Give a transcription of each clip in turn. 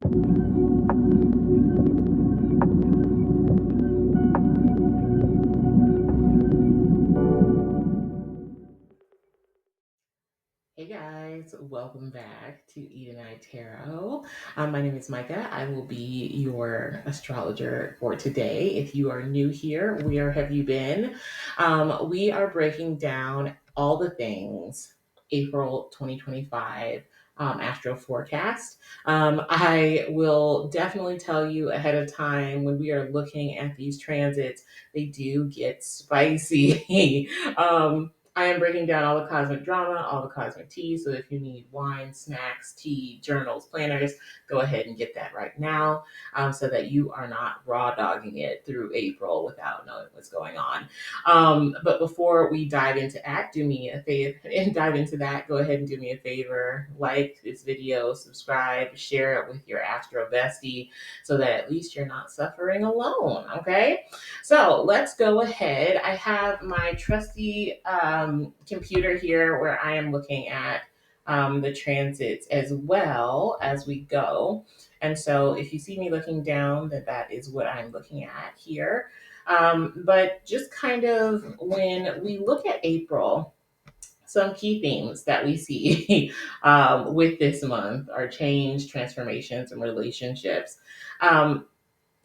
Hey guys, welcome back to Eden Eye Tarot. My name is Micah. I will be your astrologer for today. If you are new here, where have you been? We are breaking down all the things April 2025 Astro forecast. I will definitely tell you ahead of time when we are looking at these transits, they do get spicy. I am breaking down all the cosmic drama, all the cosmic tea. So if you need wine, snacks, tea, journals, planners, go ahead and get that right now, so that you are not raw dogging it through April without knowing what's going on. But before we dive into that, do me a favor and dive into that. Go ahead and do me a favor, like this video, subscribe, share it with your Astro bestie, so that at least you're not suffering alone. Okay. So let's go ahead. I have my trusty computer here where I am looking at the transits as well as we go. And so if you see me looking down, that is what I'm looking at here. But just kind of when we look at April, some key themes that we see with this month are change, transformations, and relationships. Um,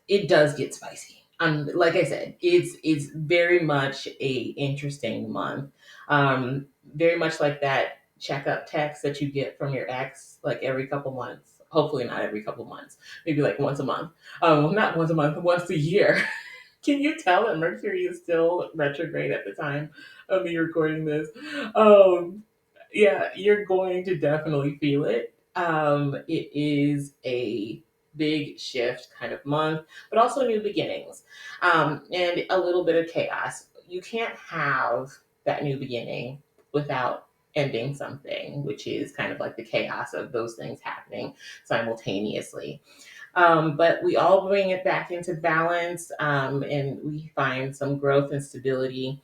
it does get spicy. Like I said, it's very much a interesting month. Very much like that checkup text that you get from your ex, like every couple months. Hopefully not every couple months, maybe like once a month. Not once a month, once a year. Can you tell that Mercury is still retrograde at the time of me recording this? Um, yeah, you're going to definitely feel it. It is a big shift kind of month, but also new beginnings, and a little bit of chaos. You can't have that new beginning without ending something, which is kind of like the chaos of those things happening simultaneously. But we all bring it back into balance, and we find some growth and stability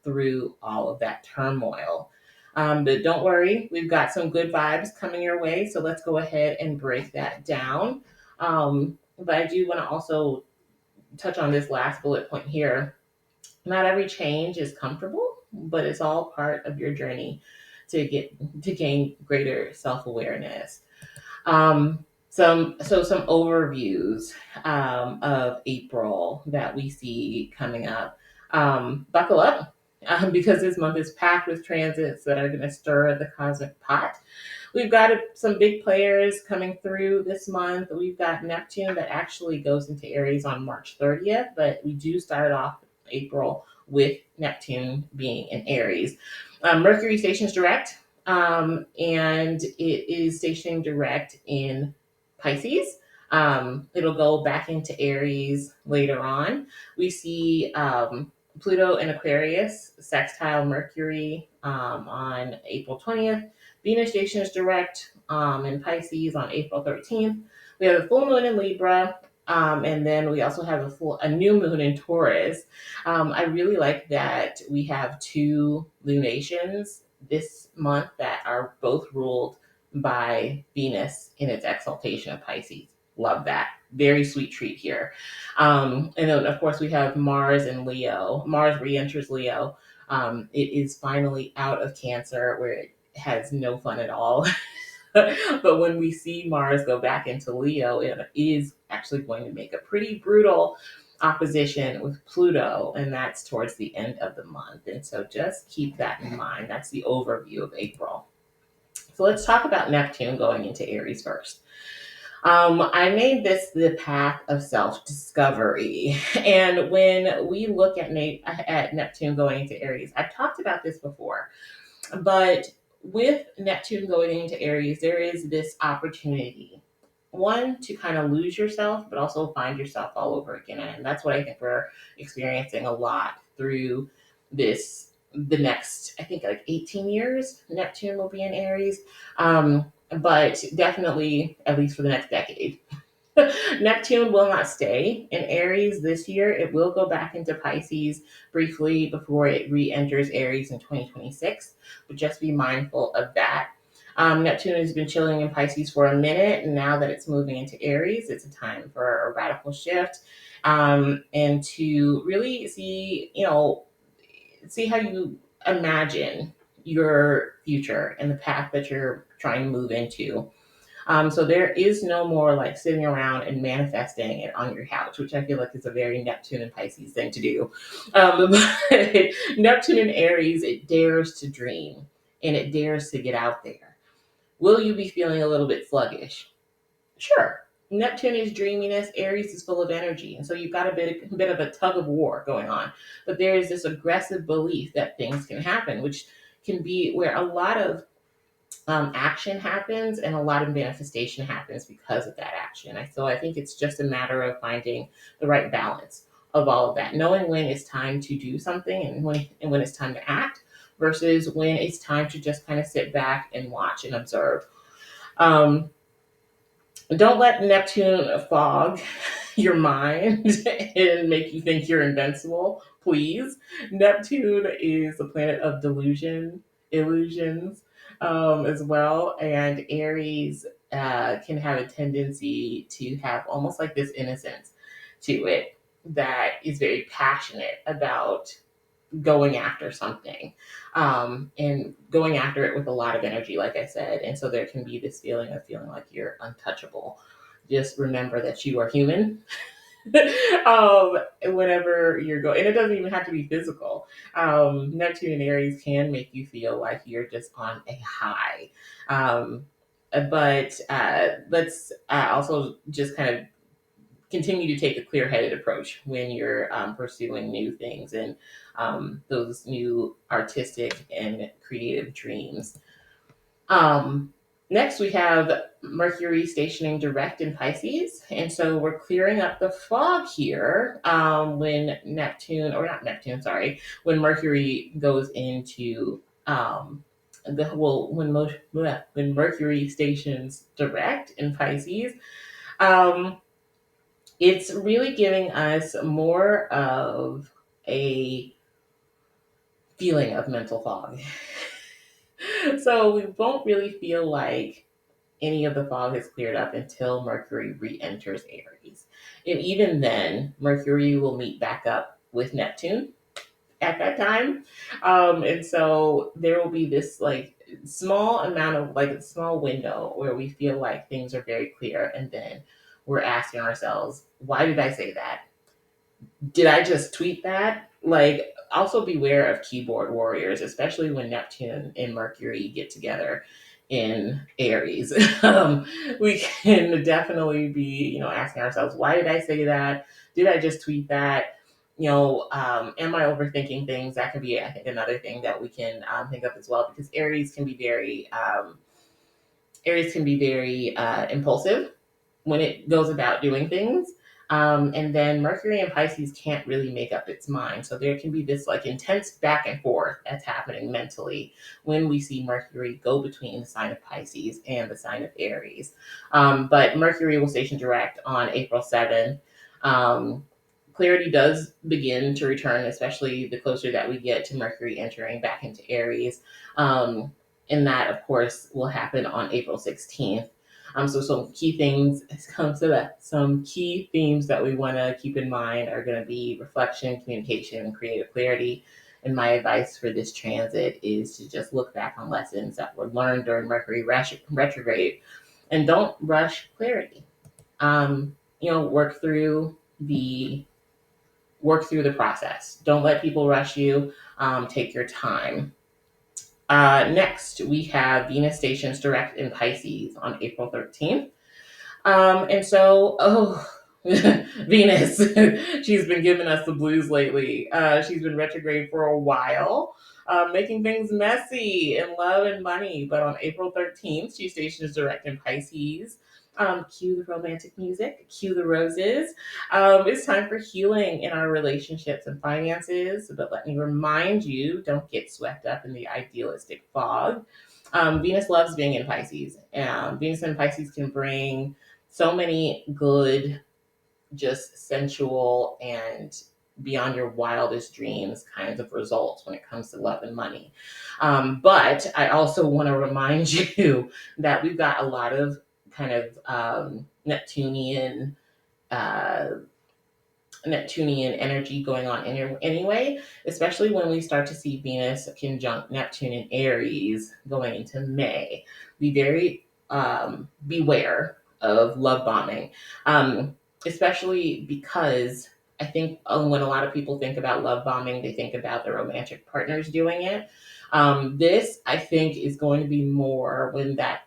through all of that turmoil. But don't worry, we've got some good vibes coming your way. So let's go ahead and break that down. But I do want to also touch on this last bullet point here. Not every change is comfortable, but it's all part of your journey to gain greater self awareness. Some overviews of April that we see coming up. Buckle up, because this month is packed with transits that are going to stir the cosmic pot. We've got some big players coming through this month. We've got Neptune that actually goes into Aries on March 30th, but we do start off April with Neptune being in Aries. Mercury stations direct, and it is stationing direct in Pisces. It'll go back into Aries later on. We see Pluto in Aquarius, sextile Mercury on April 20th. Venus station is direct in Pisces on April 13th. We have a full moon in Libra, and then we also have a new moon in Taurus. I really like that we have two lunations this month that are both ruled by Venus in its exaltation of Pisces. Love that. Very sweet treat here. And then, of course, we have Mars in Leo. Mars re enters Leo. It is finally out of Cancer, where it has no fun at all. But when we see Mars go back into Leo, it is actually going to make a pretty brutal opposition with Pluto, and that's towards the end of the month. And so just keep that in mind. That's the overview of April. So let's talk about Neptune going into Aries first. I made this the path of self discovery. And when we look at Neptune going into Aries, I've talked about this before, but with Neptune going into Aries, there is this opportunity, one, to kind of lose yourself, but also find yourself all over again. And that's what I think we're experiencing a lot through the next, I think, like 18 years. Neptune will be in Aries. But definitely, at least for the next decade. Neptune will not stay in Aries this year. It will go back into Pisces briefly before it re enters Aries in 2026. But just be mindful of that. Neptune has been chilling in Pisces for a minute, and now that it's moving into Aries, it's a time for a radical shift, and to really see how you imagine your future and the path that you're trying to move into. So there is no more like sitting around and manifesting it on your couch, which I feel like is a very Neptune and Pisces thing to do. But Neptune and Aries, it dares to dream and it dares to get out there. Will you be feeling a little bit sluggish? Sure. Neptune is dreaminess, Aries is full of energy. And so you've got a bit of a tug of war going on. But there is this aggressive belief that things can happen, which can be where a lot of action happens and a lot of manifestation happens because of that action. So I think it's just a matter of finding the right balance of all of that, knowing when it's time to do something and when it's time to act versus when it's time to just kind of sit back and watch and observe. Um, don't let Neptune fog your mind and make you think you're invincible, please. Neptune is a planet of delusion, illusions, as well. And Aries can have a tendency to have almost like this innocence to it that is very passionate about going after something, and going after it with a lot of energy, like I said. And so there can be this feeling of feeling like you're untouchable. Just remember that you are human. Whenever you're going, and it doesn't even have to be physical. Neptune and Aries can make you feel like you're just on a high. But let's also just kind of continue to take a clear-headed approach when you're pursuing new things and those new artistic and creative dreams. Um, Next, we have Mercury stationing direct in Pisces. And so we're clearing up the fog here when when Mercury goes into when Mercury stations direct in Pisces. Um, it's really giving us more of a feeling of mental fog. So we won't really feel like any of the fog has cleared up until Mercury re enters Aries. And even then, Mercury will meet back up with Neptune at that time. And so there will be this like small amount of like a small window where we feel like things are very clear. And then we're asking ourselves, why did I say that? Did I just tweet that? Like, also beware of keyboard warriors, especially when Neptune and Mercury get together in Aries. We can definitely be, asking ourselves, why did I say that? Did I just tweet that? Am I overthinking things? That can be, I think, another thing that we can think of as well, because Aries can be very impulsive when it goes about doing things. And then Mercury and Pisces can't really make up its mind. So there can be this like intense back and forth that's happening mentally when we see Mercury go between the sign of Pisces and the sign of Aries. But Mercury will station direct on April 7th. Clarity does begin to return, especially the closer that we get to Mercury entering back into Aries. And that, of course, will happen on April 16th. So some key themes that we want to keep in mind are going to be reflection, communication, and creative clarity. And my advice for this transit is to just look back on lessons that were learned during Mercury retrograde, and don't rush clarity. Um, work through the process. Don't let people rush you. Take your time. Next, we have Venus stations direct in Pisces on April 13th. Venus, she's been giving us the blues lately. She's been retrograde for a while, making things messy in love and money. But on April 13th, she stations direct in Pisces. Cue the romantic music, cue the roses. It's time for healing in our relationships and finances. But let me remind you, don't get swept up in the idealistic fog. Venus loves being in Pisces. Venus and Pisces can bring so many good, just sensual and beyond your wildest dreams kinds of results when it comes to love and money. But I also want to remind you that we've got a lot of kind of uh, Neptunian energy going on anyway, especially when we start to see Venus conjunct Neptune in Aries going into May. Be very beware of love bombing, um, especially because I think when a lot of people think about love bombing, they think about their romantic partners doing it. This, I think, is going to be more when that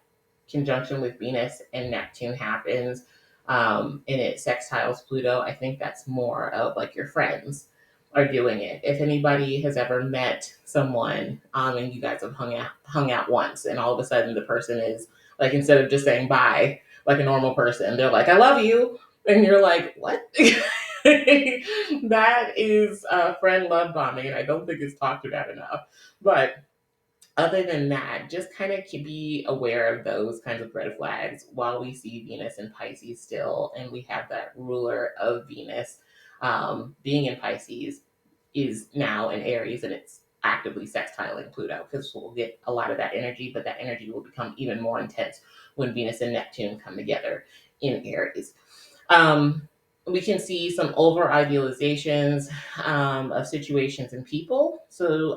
conjunction with Venus and Neptune happens, and it sextiles Pluto. I think that's more of like your friends are doing it. If anybody has ever met someone, and you guys have hung out once, and all of a sudden the person is like, instead of just saying bye like a normal person, they're like, "I love you," and you're like, "What?" That is friend love bombing, and I don't think it's talked about enough. But other than that, just kind of be aware of those kinds of red flags while we see Venus in Pisces still, and we have that ruler of Venus being in Pisces is now in Aries, and it's actively sextiling Pluto because we'll get a lot of that energy, but that energy will become even more intense when Venus and Neptune come together in Aries. Um, we can see some over idealizations of situations and people. So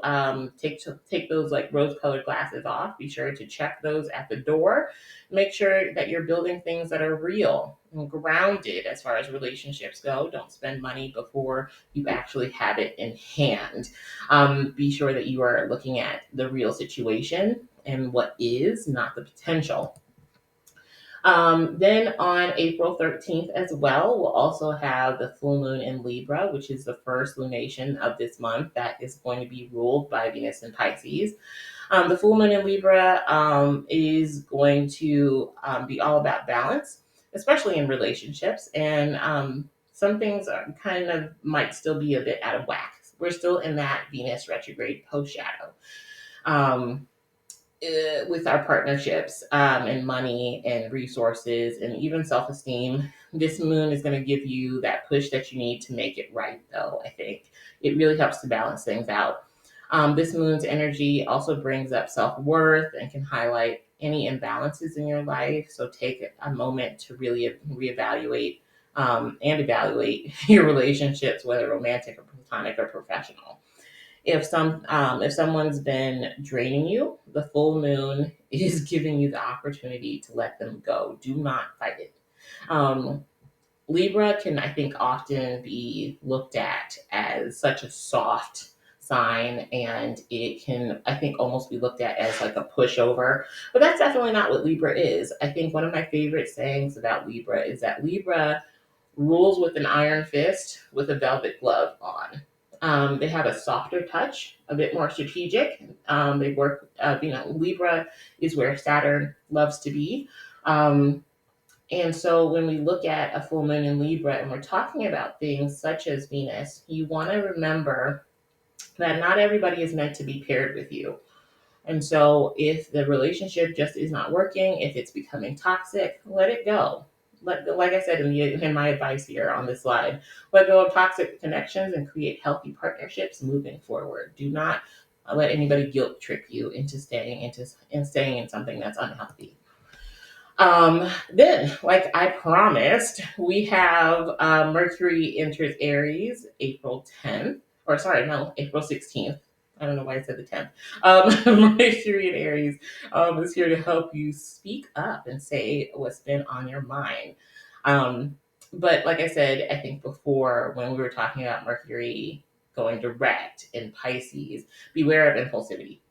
take those like rose colored glasses off. Be sure to check those at the door. Make sure that you're building things that are real and grounded as far as relationships go. Don't spend money before you actually have it in hand. Be sure that you are looking at the real situation and what is, not the potential. Then on April 13th as well, we'll also have the full moon in Libra, which is the first lunation of this month that is going to be ruled by Venus in Pisces. The full moon in Libra is going to be all about balance, especially in relationships. And some things are kind of might still be a bit out of whack. We're still in that Venus retrograde post shadow. Um, with our partnerships and money and resources and even self-esteem, this moon is going to give you that push that you need to make it right, though. I think it really helps to balance things out. This moon's energy also brings up self-worth and can highlight any imbalances in your life. So take a moment to really reevaluate and evaluate your relationships, whether romantic or platonic or professional. If someone's been draining you, the full moon is giving you the opportunity to let them go. Do not fight it. Um, Libra can, I think, often be looked at as such a soft sign, and it can, I think, almost be looked at as like a pushover. But that's definitely not what Libra is. I think one of my favorite sayings about Libra is that Libra rules with an iron fist with a velvet glove on. They have a softer touch, a bit more strategic. They work, Libra is where Saturn loves to be. Um, and so when we look at a full moon in Libra and we're talking about things such as Venus, you want to remember that not everybody is meant to be paired with you. And so if the relationship just is not working, if it's becoming toxic, let it go. Like I said in my advice here on this slide, let go of toxic connections and create healthy partnerships moving forward. Do not let anybody guilt trip you into staying in something that's unhealthy. Then, like I promised, we have Mercury enters Aries April 10th, or sorry, no, April 16th. I don't know why I said the 10th. Mercury in Aries is here to help you speak up and say what's been on your mind. Um, but like I said, I think before when we were talking about Mercury going direct in Pisces, beware of impulsivity.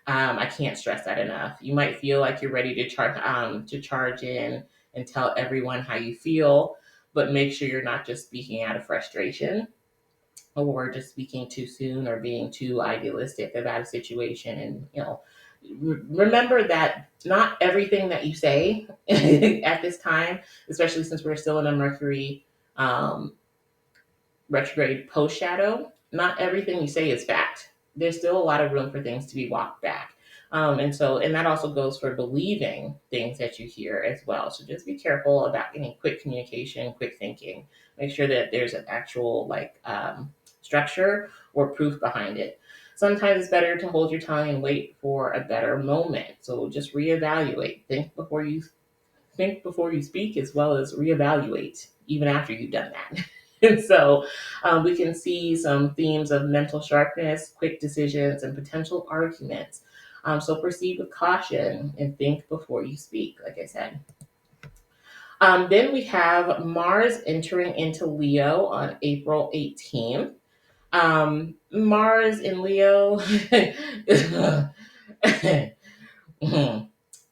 I can't stress that enough. You might feel like you're ready to charge in and tell everyone how you feel, but make sure you're not just speaking out of frustration or just speaking too soon or being too idealistic about a situation. And remember that not everything that you say at this time, especially since we're still in a Mercury um, retrograde post shadow, not everything you say is fact. There's still a lot of room for things to be walked back. And that also goes for believing things that you hear as well. So just be careful about getting quick communication, quick thinking. Make sure that there's an actual structure or proof behind it. Sometimes it's better to hold your tongue and wait for a better moment. So just reevaluate. Think before you speak, as well as reevaluate even after you've done that. And so we can see some themes of mental sharpness, quick decisions, and potential arguments. So proceed with caution and think before you speak, like I said. Then we have Mars entering into Leo on April 18th. Mars in Leo.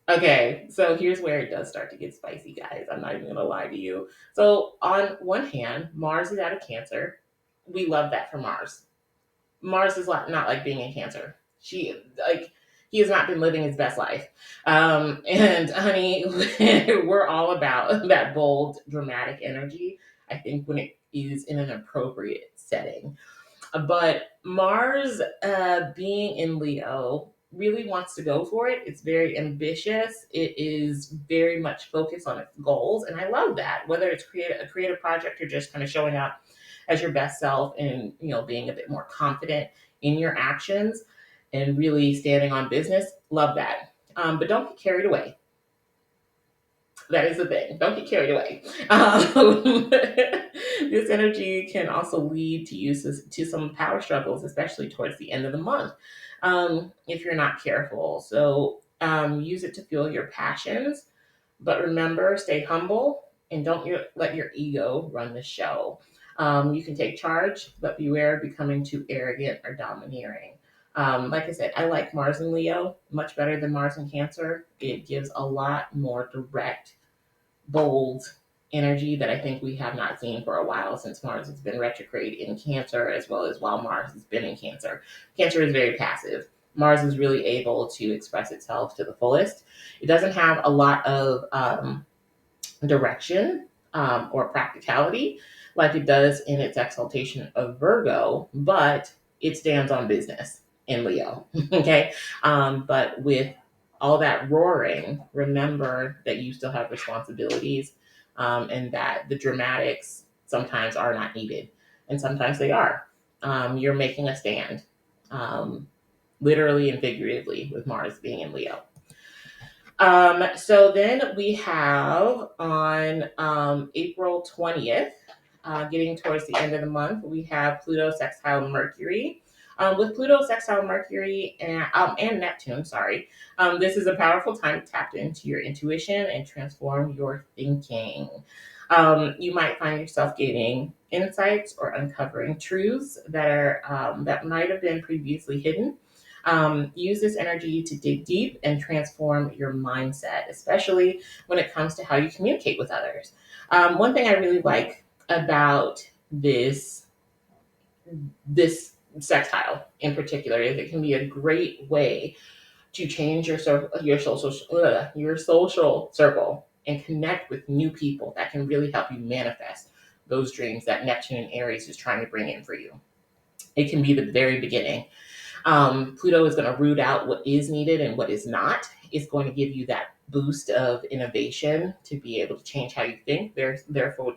Okay, so here's where it does start to get spicy, guys. I'm not even gonna lie to you. So on one hand, Mars is out of Cancer. We love that for Mars. Mars is not like being in Cancer. He has not been living his best life. And honey, we're all about that bold, dramatic energy. I think when it is in an appropriate setting. But Mars, being in Leo, really wants to go for it. It's very ambitious. It is very much focused on its goals, and I love that. Whether it's a creative project or just kind of showing up as your best self and being a bit more confident in your actions and really standing on business, love that. But don't get carried away. That is the thing. Don't get carried away. This energy can also lead to some power struggles, especially towards the end of the month, if you're not careful. So use it to fuel your passions, but remember, stay humble and don't let your ego run the show. You can take charge, but beware of becoming too arrogant or domineering. Like I said, I like Mars in Leo much better than Mars in Cancer. It gives a lot more direct, bold energy that I think we have not seen for a while since Mars has been retrograde in Cancer, as well as while Mars has been in Cancer. Cancer is very passive. Mars is really able to express itself to the fullest. It doesn't have a lot of direction or practicality like it does in its exaltation of Virgo, but it stands on business in Leo. Okay. But with all that roaring, remember that you still have responsibilities, and that the dramatics sometimes are not needed, and sometimes they are. You're making a stand, um, literally and figuratively, with Mars being in Leo. So then we have on April 20th, getting towards the end of the month, we have Pluto sextile Mercury. With Pluto sextile Mercury and Neptune, sorry, this is a powerful time to tap into your intuition and transform your thinking. You might find yourself gaining insights or uncovering truths that might have been previously hidden. Use this energy to dig deep and transform your mindset, especially when it comes to how you communicate with others. One thing I really like about this sextile in particular is it can be a great way to change your social circle and connect with new people that can really help you manifest those dreams that Neptune and Aries is trying to bring in for you. It can be the very beginning. Pluto is going to root out what is needed and what is not. It's going to give you that boost of innovation to be able to change how you think. Therefore,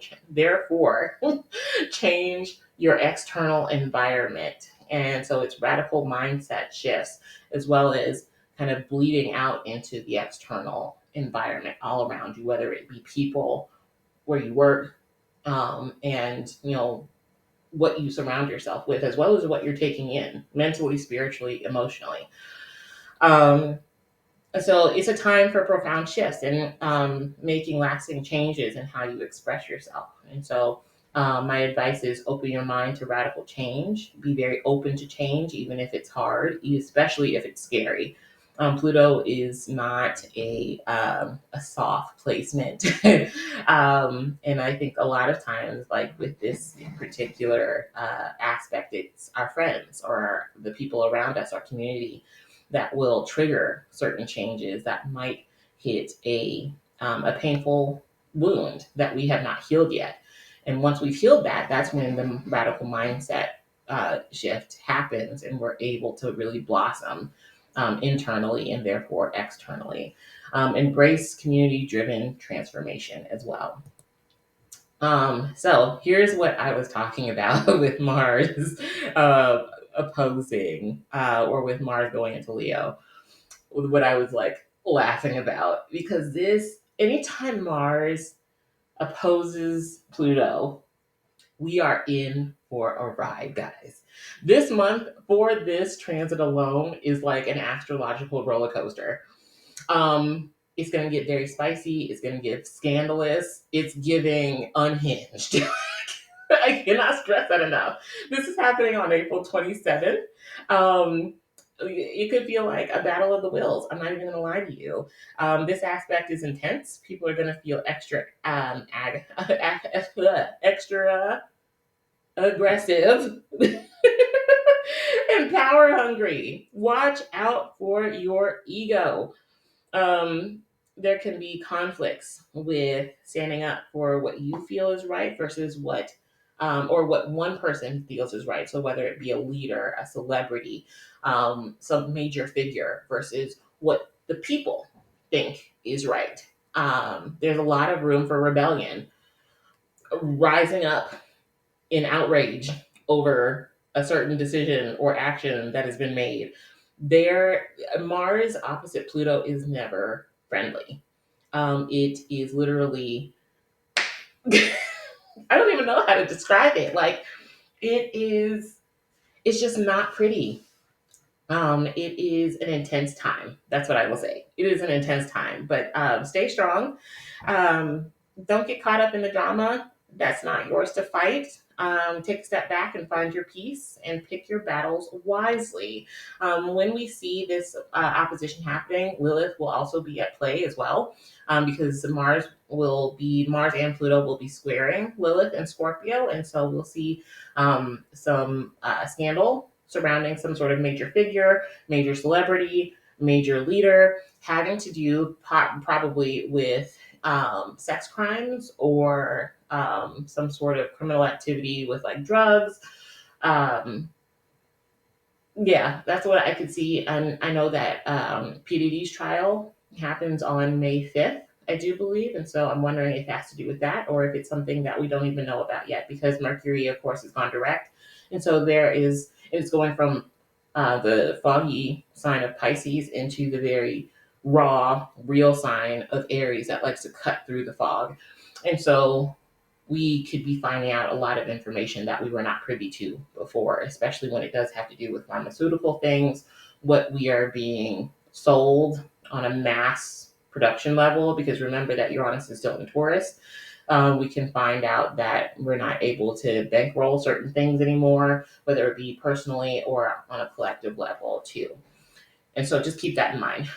change your external environment. And so it's radical mindset shifts, as well as kind of bleeding out into the external environment all around you, whether it be people, where you work, and what you surround yourself with, as well as what you're taking in mentally, spiritually, emotionally. Um, so it's a time for profound shifts and making lasting changes in how you express yourself. And so my advice is open your mind to radical change. Be very open to change, even if it's hard, especially if it's scary. Pluto is not a soft placement. And I think a lot of times, like with this particular aspect, it's our friends or the people around us, our community, that will trigger certain changes that might hit a painful wound that we have not healed yet. And once we've healed that, that's when the radical mindset shift happens and we're able to really blossom internally and therefore externally. Embrace community-driven transformation as well. So here's what I was talking about with Mars opposing, or with Mars going into Leo. What I was like laughing about, because anytime Mars opposes Pluto, we are in for a ride, guys. This month for this transit alone is like an astrological roller coaster. It's going to get very spicy. It's going to get scandalous. It's giving unhinged. I cannot stress that enough. This is happening on April 27th. It could feel like a battle of the wills. I'm not even going to lie to you. This aspect is intense. People are going to feel extra, extra aggressive and power hungry. Watch out for your ego. Um, there can be conflicts with standing up for what you feel is right versus or what one person feels is right. So whether it be a leader, a celebrity, some major figure versus what the people think is right. There's a lot of room for rebellion, rising up in outrage over a certain decision or action that has been made. Mars opposite Pluto is never friendly. It is literally I don't even know how to describe it. Like it's just not pretty. It is an intense time. That's what I will say. It is an intense time, but stay strong. Um, don't get caught up in the drama. That's not yours to fight. Take a step back and find your peace and pick your battles wisely. When we see this opposition happening, Lilith will also be at play as well, because Mars and Pluto will be squaring Lilith and Scorpio, and so we'll see some scandal surrounding some sort of major figure, major celebrity, major leader, having to do probably with sex crimes or some sort of criminal activity with like drugs. Um, yeah, that's what I could see. And I know that PDD's trial happens on May 5th, I do believe. And so I'm wondering if it has to do with that or if it's something that we don't even know about yet, because Mercury, of course, has gone direct. And so it's going from the foggy sign of Pisces into the very raw, real sign of Aries that likes to cut through the fog. And so we could be finding out a lot of information that we were not privy to before, especially when it does have to do with pharmaceutical things, what we are being sold on a mass production level, because remember that Uranus is still in Taurus. We can find out that we're not able to bankroll certain things anymore, whether it be personally or on a collective level too. And so just keep that in mind.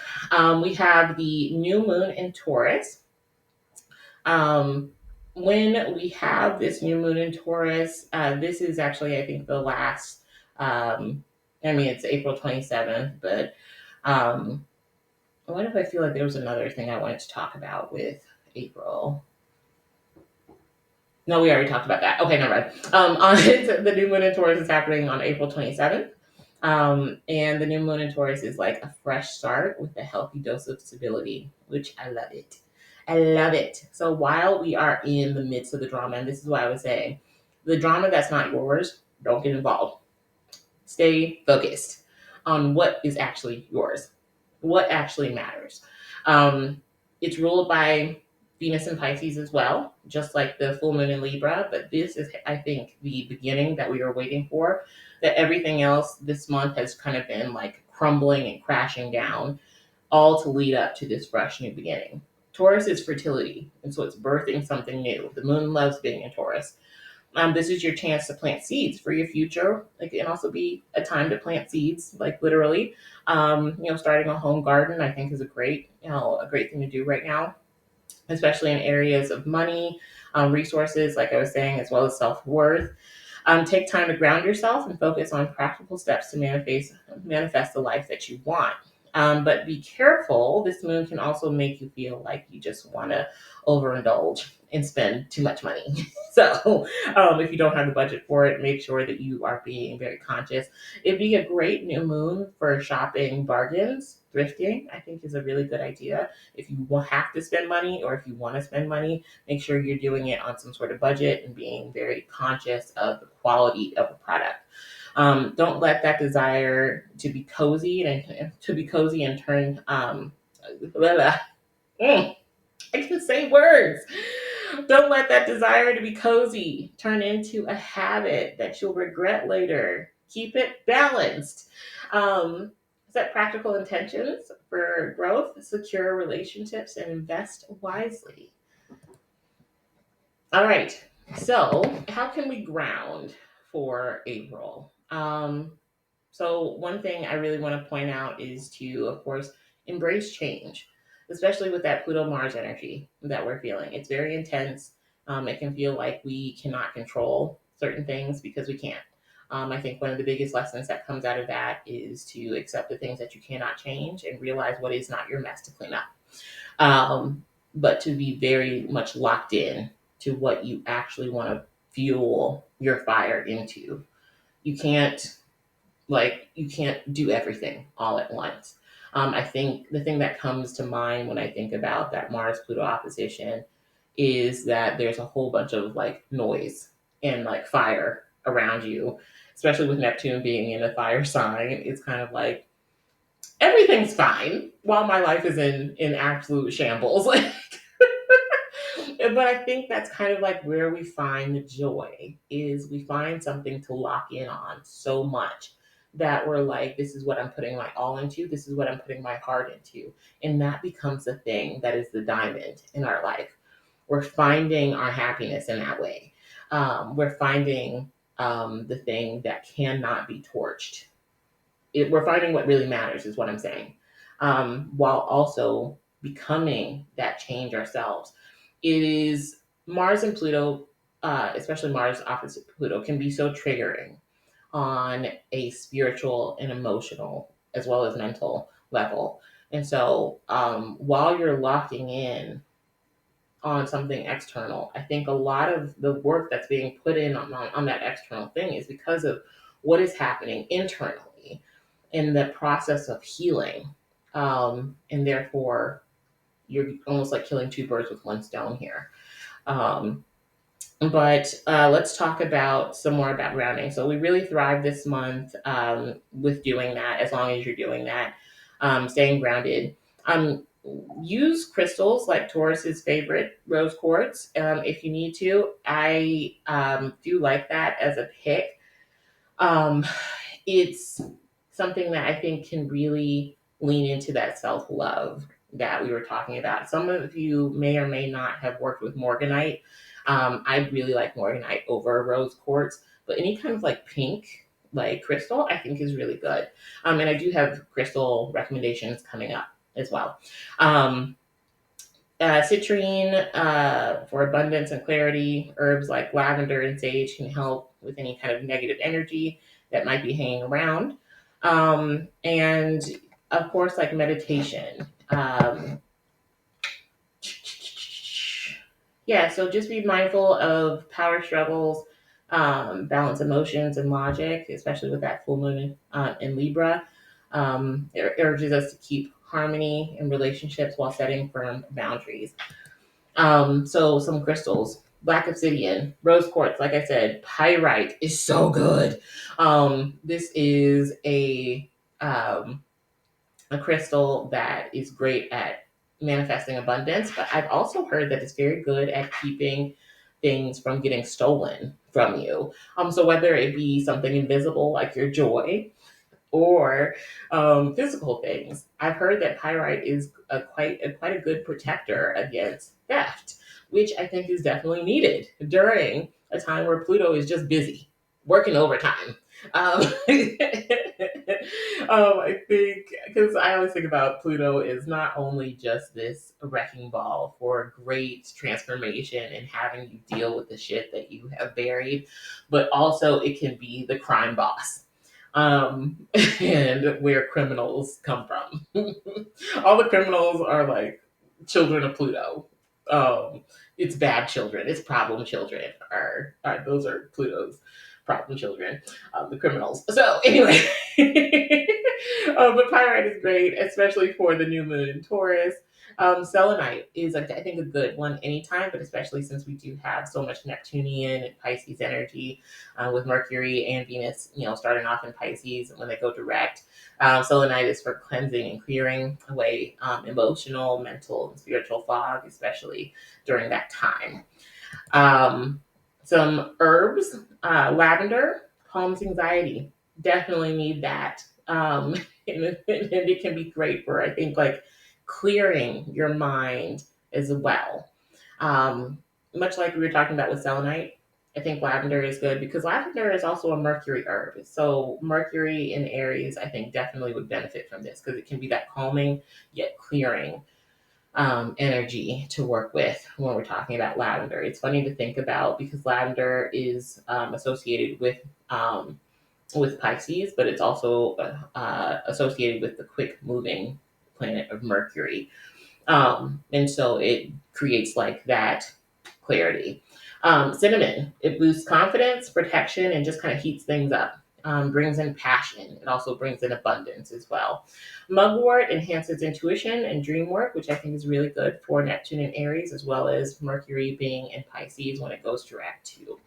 We have the new moon in Taurus. Um, when we have this new moon in Taurus, this is actually, I think, the last, it's April 27th, but what if I feel like there was another thing I wanted to talk about with April? No, we already talked about that. Okay, never mind. The new moon in Taurus is happening on April 27th. And the new moon in Taurus is like a fresh start with a healthy dose of stability, which I love it. I love it. So while we are in the midst of the drama, and this is what I was saying, the drama that's not yours, don't get involved. Stay focused on what is actually yours, what actually matters. It's ruled by Venus and Pisces as well, just like the full moon in Libra. But this is, I think, the beginning that we are waiting for. That everything else this month has kind of been like crumbling and crashing down, all to lead up to this fresh new beginning. Taurus is fertility, and so it's birthing something new. The moon loves being in Taurus. This is your chance to plant seeds for your future. It can also be a time to plant seeds, like literally. Starting a home garden, I think, is a great thing to do right now, especially in areas of money, resources, like I was saying, as well as self-worth. Take time to ground yourself and focus on practical steps to manifest the life that you want. But be careful. This moon can also make you feel like you just want to overindulge and spend too much money. So if you don't have the budget for it, make sure that you are being very conscious. It'd be a great new moon for shopping bargains. Thrifting, I think, is a really good idea. If you will have to spend money or if you want to spend money, make sure you're doing it on some sort of budget and being very conscious of the quality of a product. Don't let that desire to be cozy and turn blah, blah. I can say words. Don't let that desire to be cozy turn into a habit that you'll regret later. Keep it balanced. Set practical intentions for growth, secure relationships, and invest wisely. All right. So, how can we ground for April? So, one thing I really want to point out is to, of course, embrace change, especially with that Pluto Mars energy that we're feeling. It's very intense. It can feel like we cannot control certain things because we can't. I think one of the biggest lessons that comes out of that is to accept the things that you cannot change and realize what is not your mess to clean up. But to be very much locked in to what you actually want to fuel your fire into. You can't you can't do everything all at once. I think the thing that comes to mind when I think about that Mars Pluto opposition is that there's a whole bunch of like noise and like fire around you, especially with Neptune being in a fire sign. It's kind of like everything's fine while my life is in absolute shambles. But I think that's kind of like where we find the joy is we find something to lock in on so much that we're like, this is what I'm putting my all into, this is what I'm putting my heart into. And that becomes the thing that is the diamond in our life. We're finding our happiness in that way. We're finding the thing that cannot be torched. We're finding what really matters, is what I'm saying, while also becoming that change ourselves. It is Mars and Pluto, especially Mars opposite Pluto, can be so triggering on a spiritual and emotional as well as mental level. And so while you're locking in on something external, I think a lot of the work that's being put in on that external thing is because of what is happening internally in the process of healing. And therefore, you're almost like killing two birds with one stone here. Um, but let's talk about some more about grounding. So we really thrive this month with doing that, as long as you're doing that, staying grounded. Use crystals like Taurus's favorite rose quartz if you need to. I do like that as a pick. Um, it's something that I think can really lean into that self love that we were talking about. Some of you may or may not have worked with Morganite. I really like Morganite over rose quartz, but any kind of like pink, like crystal, I think is really good. And I do have crystal recommendations coming up as well. Um, Citrine for abundance and clarity. Herbs like lavender and sage can help with any kind of negative energy that might be hanging around. And of course, like meditation. Yeah, so just be mindful of power struggles, balance emotions and logic, especially with that full moon in Libra. It urges us to keep harmony in relationships while setting firm boundaries. So some crystals, black obsidian, rose quartz, like I said, pyrite is so good. This is a crystal that is great at manifesting abundance, but I've also heard that it's very good at keeping things from getting stolen from you. So whether it be something invisible like your joy or physical things. I've heard that pyrite is quite a good protector against theft, which I think is definitely needed during a time where Pluto is just busy working overtime. I think because I always think about Pluto is not only just this wrecking ball for great transformation and having you deal with the shit that you have buried, but also it can be the crime boss and where criminals come from. All the criminals are like children of Pluto. It's bad children. It's problem children. Are those are Pluto's problem children, the criminals. So anyway, but pyrite is great, especially for the new moon in Taurus. Selenite is, I think, a good one anytime, but especially since we do have so much Neptunian and Pisces energy with Mercury and Venus, starting off in Pisces when they go direct. Selenite is for cleansing and clearing away emotional, mental, and spiritual fog, especially during that time. Some herbs, lavender calms anxiety. Definitely need that. And it can be great for, I think, like clearing your mind as well. Um, Much like we were talking about with selenite, I think lavender is good because lavender is also a Mercury herb. So Mercury in Aries, I think, definitely would benefit from this because it can be that calming yet clearing energy to work with when we're talking about lavender. It's funny to think about because lavender is associated with Pisces, but it's also associated with the quick moving planet of Mercury. And so it creates like that clarity. Cinnamon, it boosts confidence, protection, and just kind of heats things up. Brings in passion. It also brings in abundance as well. Mugwort enhances intuition and dream work, which I think is really good for Neptune and Aries, as well as Mercury being in Pisces when it goes direct too.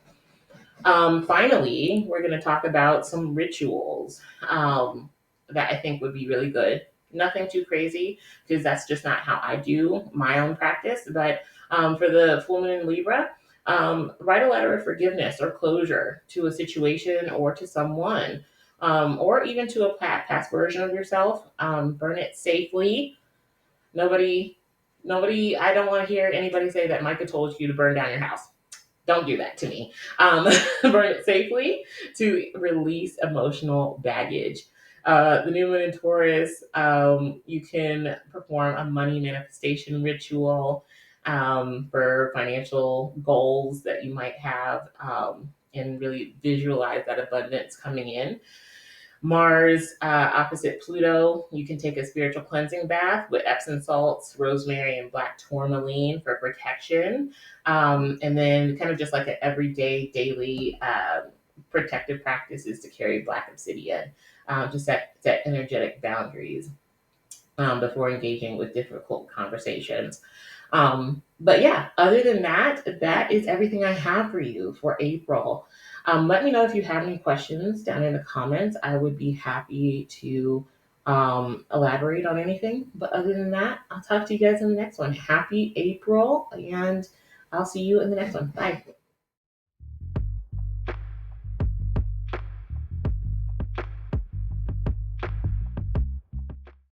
Finally, we're going to talk about some rituals that I think would be really good. Nothing too crazy because that's just not how I do my own practice. But for the full moon in Libra, write a letter of forgiveness or closure to a situation or to someone, or even to a past version of yourself. Burn it safely. Nobody, nobody. I don't want to hear anybody say that Micah told you to burn down your house. Don't do that to me. Burn it safely to release emotional baggage. The new moon in Taurus, you can perform a money manifestation ritual for financial goals that you might have and really visualize that abundance coming in. Mars opposite Pluto, you can take a spiritual cleansing bath with Epsom salts, rosemary, and black tourmaline for protection. And then, kind of just like an everyday, daily protective practice is to carry black obsidian to set energetic boundaries before engaging with difficult conversations. But yeah, other than that, that is everything I have for you for April. Let me know if you have any questions down in the comments. I would be happy to elaborate on anything. But other than that, I'll talk to you guys in the next one. Happy April, and I'll see you in the next one. Bye.